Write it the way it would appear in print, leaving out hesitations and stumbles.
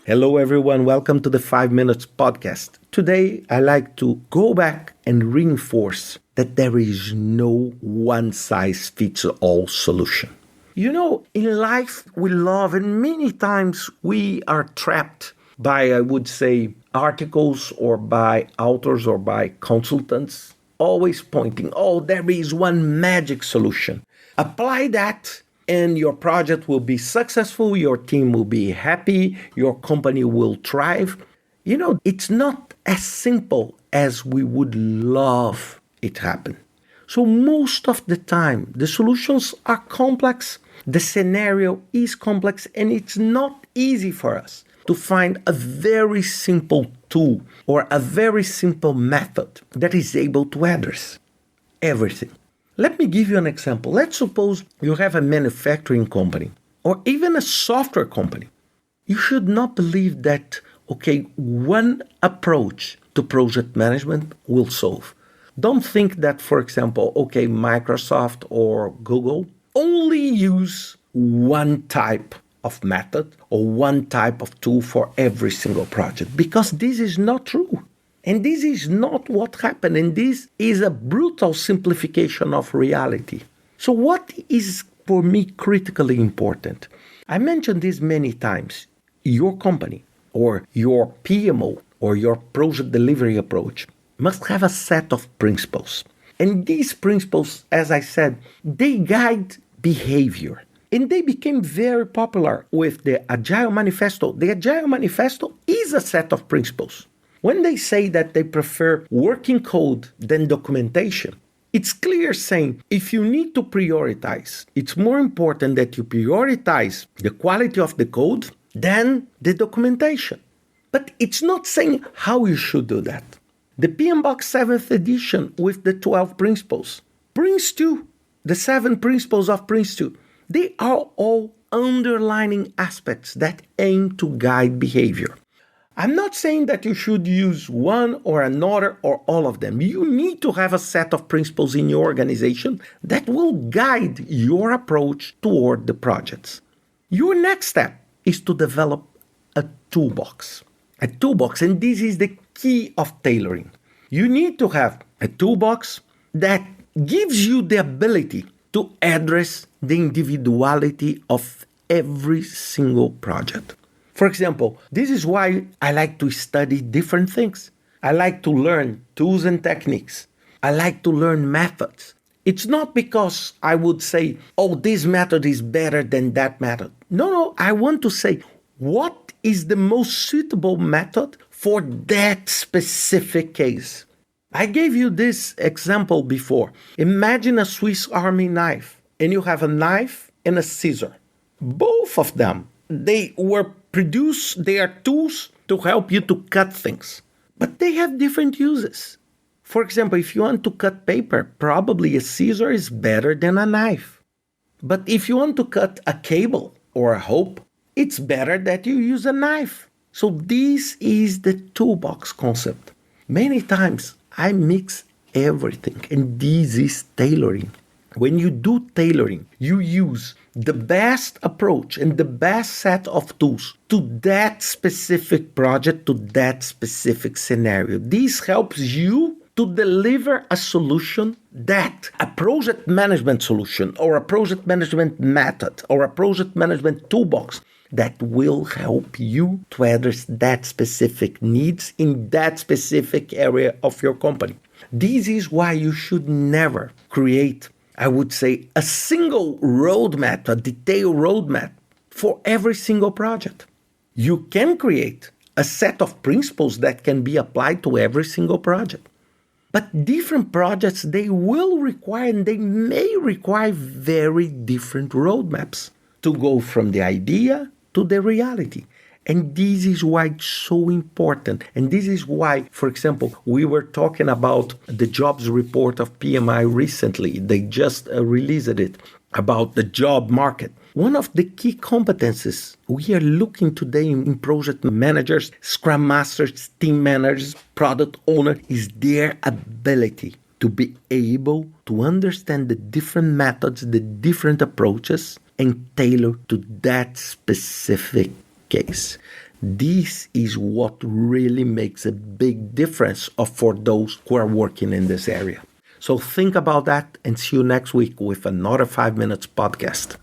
Hello, everyone. Welcome to the 5 Minutes Podcast. Today, I like to go back and reinforce that there is no one-size-fits-all solution. You know, in life, we love, and many times we are trapped by, I would say, articles or by authors or by consultants, always pointing, there is one magic solution. Apply that and your project will be successful, your team will be happy, your company will thrive. You know, it's not as simple as we would love it happen. So most of the time, the solutions are complex, the scenario is complex, and it's not easy for us to find a very simple tool or a very simple method that is able to address everything. Let me give you an example. Let's suppose you have a manufacturing company or even a software company. You should not believe that, one approach to project management will solve. Don't think that, for example, Microsoft or Google only use one type of method or one type of tool for every single project, because this is not true. And this is not what happened. And this is a brutal simplification of reality. So what is, for me, critically important? I mentioned this many times. Your company or your PMO or your project delivery approach must have a set of principles. And these principles, as I said, they guide behavior. And they became very popular with the Agile Manifesto. The Agile Manifesto is a set of principles. When they say that they prefer working code than documentation, it's clear saying if you need to prioritize, it's more important that you prioritize the quality of the code than the documentation. But it's not saying how you should do that. The PMBOK 7th edition with the 12 principles, Prince2, the 7 principles of Prince2, they are all underlining aspects that aim to guide behavior. I'm not saying that you should use one or another or all of them. You need to have a set of principles in your organization that will guide your approach toward the projects. Your next step is to develop a toolbox. A toolbox, and this is the key of tailoring. You need to have a toolbox that gives you the ability to address the individuality of every single project. For example, this is why I like to study different things. I like to learn tools and techniques. I like to learn methods. It's not because I would say, this method is better than that method. No, I want to say, what is the most suitable method for that specific case? I gave you this example before. Imagine a Swiss Army knife, and you have a knife and a scissor. Both of them, they are tools to help you to cut things, but they have different uses. For example, if you want to cut paper, probably a scissor is better than a knife. But if you want to cut a cable or a rope, it's better that you use a knife. So this is the toolbox concept. Many times I mix everything, and this is tailoring. When you do tailoring, you use the best approach and the best set of tools to that specific project, to that specific scenario. This helps you to deliver a solution that a project management solution or a project management method or a project management toolbox that will help you to address that specific needs in that specific area of your company. This is why you should never create, I would say, a single roadmap, a detailed roadmap for every single project. You can create a set of principles that can be applied to every single project. But different projects, they will require and they may require very different roadmaps to go from the idea to the reality. And this is why it's so important. And this is why, for example, we were talking about the jobs report of PMI recently. They just released it about the job market. One of the key competencies we are looking today in project managers, scrum masters, team managers, product owners is their ability to be able to understand the different methods, the different approaches, and tailor to that specific case. This is what really makes a big difference for those who are working in this area. So think about that and see you next week with another 5 Minutes podcast.